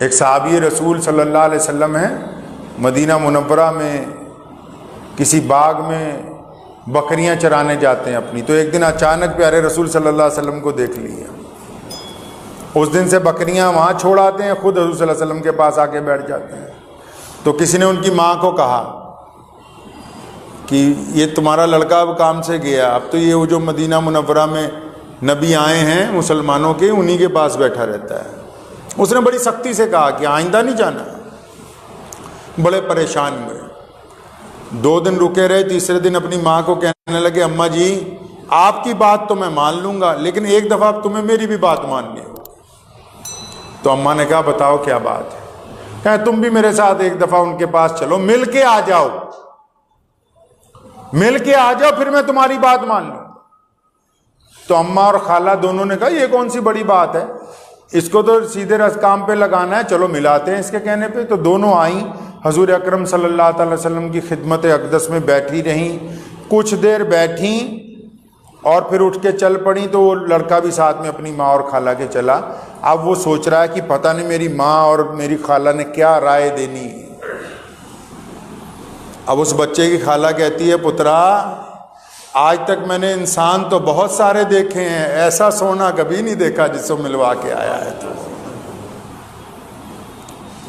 ایک صحابی رسول صلی اللہ علیہ وسلم ہیں، مدینہ منورہ میں کسی باغ میں بکریاں چرانے جاتے ہیں اپنی، تو ایک دن اچانک پیارے رسول صلی اللہ علیہ وسلم کو دیکھ لیا۔ اس دن سے بکریاں وہاں چھوڑ آتے ہیں، خود حضور صلی اللہ علیہ وسلم کے پاس آ کے بیٹھ جاتے ہیں۔ تو کسی نے ان کی ماں کو کہا کہ یہ تمہارا لڑکا اب کام سے گیا، اب تو یہ وہ جو مدینہ منورہ میں نبی آئے ہیں مسلمانوں کے، انہی کے پاس بیٹھا رہتا ہے۔ اس نے بڑی سختی سے کہا کہ آئندہ نہیں جانا۔ بڑے پریشان ہوئے، 2 دن رکے رہے، تیسرے دن اپنی ماں کو کہنے لگے اماں جی آپ کی بات تو میں مان لوں گا، لیکن ایک دفعہ تمہیں میری بھی بات ماننی ہوگی۔ تو اماں نے کہا بتاؤ کیا بات ہے؟ کہا تم بھی میرے ساتھ ایک دفعہ ان کے پاس چلو، مل کے آ جاؤ، مل کے آ جاؤ، پھر میں تمہاری بات مان لوں۔ تو اماں اور خالہ دونوں نے کہا یہ کون سی بڑی بات ہے، اس کو تو سیدھے کام پہ لگانا ہے، چلو ملاتے ہیں اس کے کہنے پہ۔ تو دونوں آئیں، حضور اکرم صلی اللہ تعالی وسلم کی خدمت اقدس میں بیٹھی رہیں، کچھ دیر بیٹھیں اور پھر اٹھ کے چل پڑیں۔ تو وہ لڑکا بھی ساتھ میں اپنی ماں اور خالہ کے چلا۔ اب وہ سوچ رہا ہے کہ پتہ نہیں میری ماں اور میری خالہ نے کیا رائے دینی ہے۔ اب اس بچے کی خالہ کہتی ہے پترا آج تک میں نے انسان تو بہت سارے دیکھے ہیں، ایسا سونا کبھی نہیں دیکھا جس کو ملوا کے آیا ہے تو۔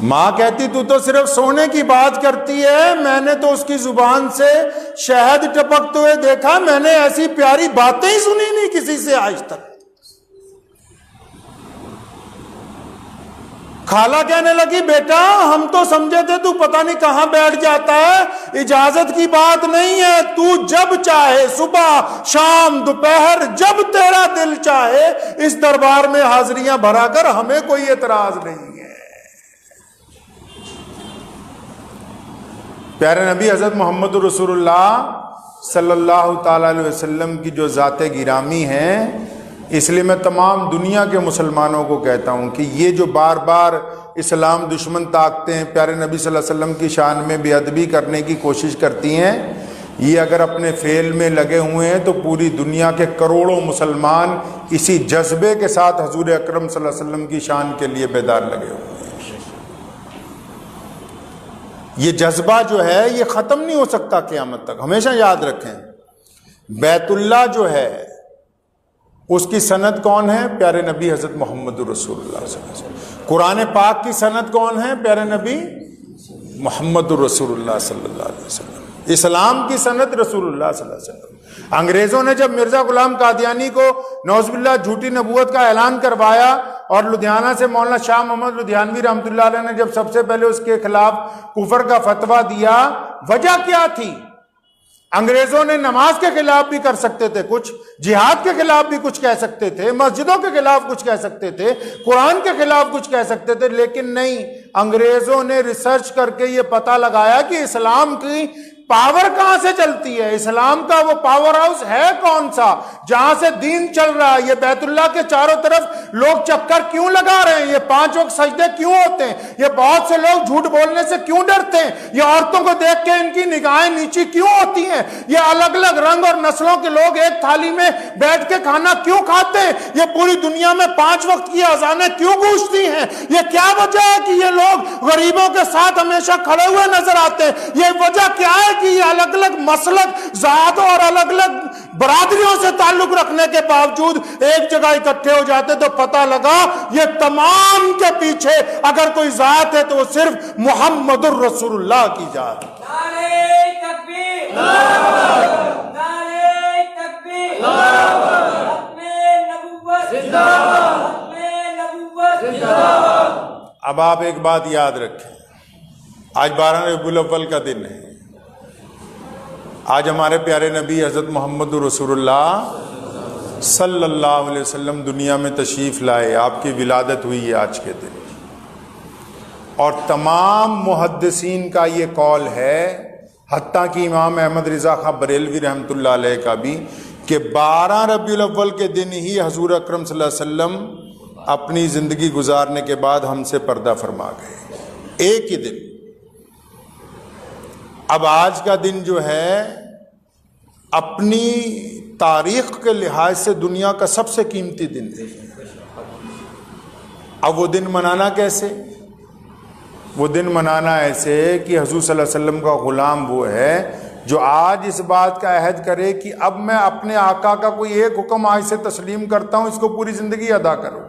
ماں کہتی تو صرف سونے کی بات کرتی ہے، میں نے تو اس کی زبان سے شہد ٹپکتے ہوئے دیکھا، میں نے ایسی پیاری باتیں ہی سنی نہیں کسی سے آج تک۔ خالہ کہنے لگی بیٹا ہم تو سمجھے تھے تو پتہ نہیں کہاں بیٹھ جاتا ہے، اجازت کی بات نہیں ہے، تو جب چاہے صبح شام دوپہر جب تیرا دل چاہے اس دربار میں حاضریاں بھرا کر، ہمیں کوئی اعتراض نہیں ہے۔ پیارے نبی حضرت محمد رسول اللہ صلی اللہ تعالی علیہ وسلم کی جو ذات گرامی ہے، اس لیے میں تمام دنیا کے مسلمانوں کو کہتا ہوں کہ یہ جو بار بار اسلام دشمن طاقتیں پیارے نبی صلی اللہ علیہ وسلم کی شان میں بے ادبی کرنے کی کوشش کرتی ہیں، یہ اگر اپنے فعل میں لگے ہوئے ہیں تو پوری دنیا کے کروڑوں مسلمان اسی جذبے کے ساتھ حضور اکرم صلی اللہ علیہ وسلم کی شان کے لیے بیدار لگے ہوئے ہیں۔ یہ جذبہ جو ہے یہ ختم نہیں ہو سکتا قیامت تک، ہمیشہ یاد رکھیں۔ بیت اللہ جو ہے اس کی سند کون ہے؟ پیارے نبی حضرت محمد رسول اللہ صلی اللہ علیہ وسلم۔ قرآن پاک کی سند کون ہے؟ پیارے نبی محمد رسول اللہ صلی اللہ علیہ وسلم۔ اسلام کی سند رسول اللہ صلی اللہ علیہ وسلم۔ انگریزوں نے جب مرزا غلام قادیانی کو نعوذ باللہ جھوٹی نبوت کا اعلان کروایا، اور لدھیانہ سے مولانا شاہ محمد لدھیانوی رحمۃ اللہ علیہ نے جب سب سے پہلے اس کے خلاف کفر کا فتویٰ دیا، وجہ کیا تھی؟ انگریزوں نے نماز کے خلاف بھی کر سکتے تھے کچھ، جہاد کے خلاف بھی کچھ کہہ سکتے تھے، مسجدوں کے خلاف کچھ کہہ سکتے تھے، قرآن کے خلاف کچھ کہہ سکتے تھے، لیکن نہیں، انگریزوں نے ریسرچ کر کے یہ پتہ لگایا کہ اسلام کی پاور کہاں سے چلتی ہے، اسلام کا وہ پاور ہاؤس ہے کون سا جہاں سے دین چل رہا ہے۔ یہ بیت اللہ کے چاروں طرف لوگ چکر کیوں لگا رہے ہیں، یہ 5 وقت سجدے کیوں ہوتے ہیں، یہ بہت سے لوگ جھوٹ بولنے سے کیوں ڈرتے ہیں، یہ عورتوں کو دیکھ کے ان کی نگاہیں نیچی کیوں ہوتی ہیں، یہ الگ الگ رنگ اور نسلوں کے لوگ ایک تھالی میں بیٹھ کے کھانا کیوں کھاتے ہیں، یہ پوری دنیا میں 5 وقت کی اذانیں کیوں گونجتی ہیں، یہ کیا وجہ ہے کہ یہ لوگ غریبوں کے ساتھ ہمیشہ کھڑے ہوئے نظر آتے ہیں، یہ وجہ کیا ہے کہ یہ الگ الگ مسلک ذاتوں اور الگ الگ برادریوں سے تعلق رکھنے کے باوجود ایک جگہ اکٹھے ہو جاتے؟ تو پتہ لگا یہ تمام کے پیچھے اگر کوئی ذات ہے تو وہ صرف محمد الرسول اللہ کی ذات ہے۔ نعرہ تکبیر، نعرہ تکبیر، ختم نبوت زندہ باد، ختم نبوت زندہ باد۔ اب آپ ایک بات یاد رکھیں، آج 12 ربیع الاول کا دن ہے، آج ہمارے پیارے نبی حضرت محمد رسول اللہ صلی اللہ علیہ وسلم دنیا میں تشریف لائے، آپ کی ولادت ہوئی ہے آج کے دن، اور تمام محدثین کا یہ قول ہے، حتیٰ کہ امام احمد رضا خاں بریلوی رحمۃ اللہ علیہ کا بھی، کہ 12 ربیع الاول کے دن ہی حضور اکرم صلی اللہ علیہ وسلم اپنی زندگی گزارنے کے بعد ہم سے پردہ فرما گئے، ایک ہی دن۔ اب آج کا دن جو ہے اپنی تاریخ کے لحاظ سے دنیا کا سب سے قیمتی دن ہے۔ اب وہ دن منانا کیسے؟ وہ دن منانا ایسے کہ حضور صلی اللہ علیہ وسلم کا غلام وہ ہے جو آج اس بات کا عہد کرے کہ اب میں اپنے آقا کا کوئی ایک حکم آج سے تسلیم کرتا ہوں، اس کو پوری زندگی ادا کروں۔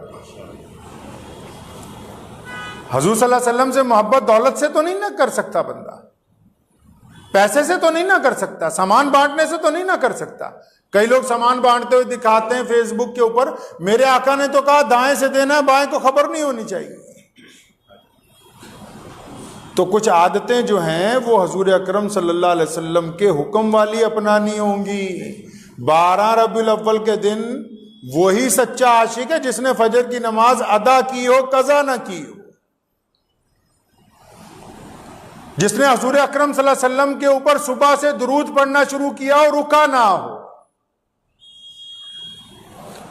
حضور صلی اللہ علیہ وسلم سے محبت دولت سے تو نہیں نہ کر سکتا بندہ، پیسے سے تو نہیں نہ کر سکتا، سامان بانٹنے سے تو نہیں نہ کر سکتا۔ کئی لوگ سامان بانٹتے ہوئے دکھاتے ہیں فیس بک کے اوپر، میرے آقا نے تو کہا دائیں سے دینا ہے، بائیں کو خبر نہیں ہونی چاہیے۔ تو کچھ عادتیں جو ہیں وہ حضور اکرم صلی اللہ علیہ وسلم کے حکم والی اپنانی ہوں گی۔ 12 ربیع الاول کے دن وہی سچا عاشق ہے جس نے فجر کی نماز ادا کی ہو، قضا نہ کی ہو، جس نے حضور اکرم صلی اللہ علیہ وسلم کے اوپر صبح سے درود پڑھنا شروع کیا اور رکا نہ ہو،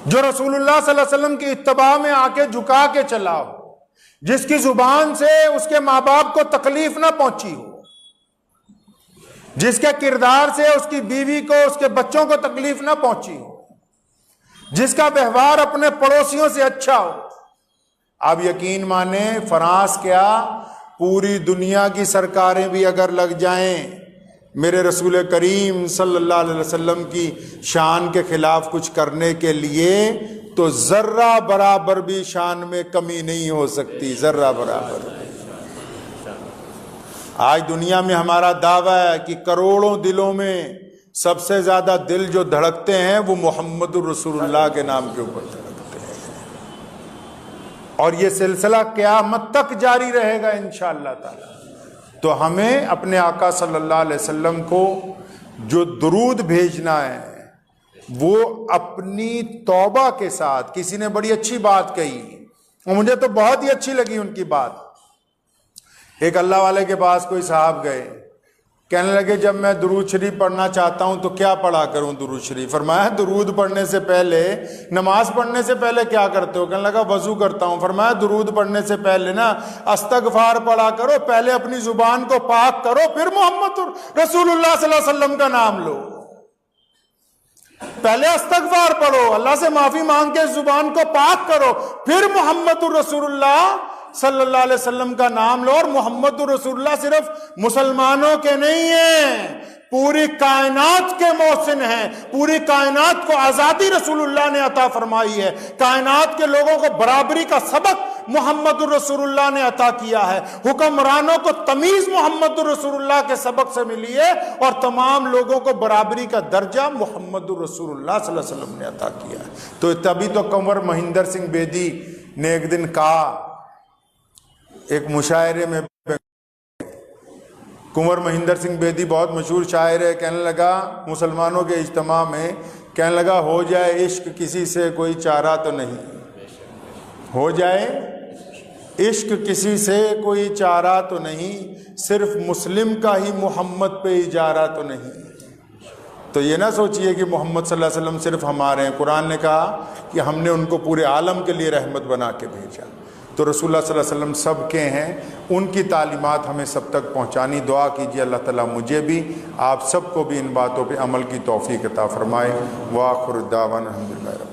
جو رسول اللہ صلی اللہ علیہ وسلم کی اتباع میں آ کے جھکا کے چلا ہو، جس کی زبان سے اس کے ماں باپ کو تکلیف نہ پہنچی ہو، جس کے کردار سے اس کی بیوی کو، اس کے بچوں کو تکلیف نہ پہنچی ہو، جس کا ویوہار اپنے پڑوسیوں سے اچھا ہو۔ آپ یقین مانیں، فرانس کیا پوری دنیا کی سرکاریں بھی اگر لگ جائیں میرے رسول کریم صلی اللہ علیہ وسلم کی شان کے خلاف کچھ کرنے کے لیے، تو ذرہ برابر بھی شان میں کمی نہیں ہو سکتی، ذرہ برابر۔ آج دنیا میں ہمارا دعویٰ ہے کہ کروڑوں دلوں میں سب سے زیادہ دل جو دھڑکتے ہیں وہ محمد الرسول اللہ کے نام کے اوپر دھڑکتے ہیں، اور یہ سلسلہ قیامت تک جاری رہے گا انشاءاللہ تعالی۔ تو ہمیں اپنے آقا صلی اللہ علیہ وسلم کو جو درود بھیجنا ہے وہ اپنی توبہ کے ساتھ۔ کسی نے بڑی اچھی بات کہی اور مجھے تو بہت ہی اچھی لگی ان کی بات۔ ایک اللہ والے کے پاس کوئی صاحب گئے، کہنے لگے جب میں درود شریف پڑھنا چاہتا ہوں تو کیا پڑھا کروں درود شریف؟ فرمایا درود پڑھنے سے پہلے، نماز پڑھنے سے پہلے کیا کرتے ہو؟ کہنے لگا وضو کرتا ہوں۔ فرمایا درود پڑھنے سے پہلے نا استغفار پڑھا کرو، پہلے اپنی زبان کو پاک کرو، پھر محمد رسول اللہ صلی اللہ علیہ وسلم کا نام لو۔ پہلے استغفار پڑھو، اللہ سے معافی مانگ کے زبان کو پاک کرو، پھر محمد الرسول اللہ صلی اللہ علیہ وسلم کا نام لو۔ اور محمد الرسول اللہ صرف مسلمانوں کے نہیں ہیں، پوری کائنات کے محسن ہیں، پوری کائنات کو آزادی رسول اللہ نے عطا فرمائی ہے، کائنات کے لوگوں کو برابری کا سبق محمد الرسول اللہ نے عطا کیا ہے، حکمرانوں کو تمیز محمد الرسول اللہ کے سبق سے ملی ہے، اور تمام لوگوں کو برابری کا درجہ محمد الرسول اللہ صلی اللہ علیہ وسلم نے عطا کیا ہے۔ تو تبھی تو کنور مہندر سنگھ بیدی نے ایک دن کہا، ایک مشاعرے میں، کنور مہندر سنگھ بیدی بہت مشہور شاعر ہے، کہنے لگا مسلمانوں کے اجتماع میں، کہنے لگا ہو جائے عشق کسی سے کوئی چارہ تو نہیں، ہو جائے عشق کسی سے کوئی چارہ تو نہیں، صرف مسلم کا ہی محمد پہ اجارہ تو نہیں۔ تو یہ نہ سوچئے کہ محمد صلی اللہ علیہ وسلم صرف ہمارے ہیں، قرآن نے کہا کہ ہم نے ان کو پورے عالم کے لیے رحمت بنا کے بھیجا۔ تو رسول اللہ صلی اللہ علیہ وسلم سب کے ہیں، ان کی تعلیمات ہمیں سب تک پہنچانی۔ دعا کیجیے اللہ تعالیٰ مجھے بھی، آپ سب کو بھی ان باتوں پہ عمل کی توفیق عطا فرمائے۔ وآخر دعوانا الحمدللہ۔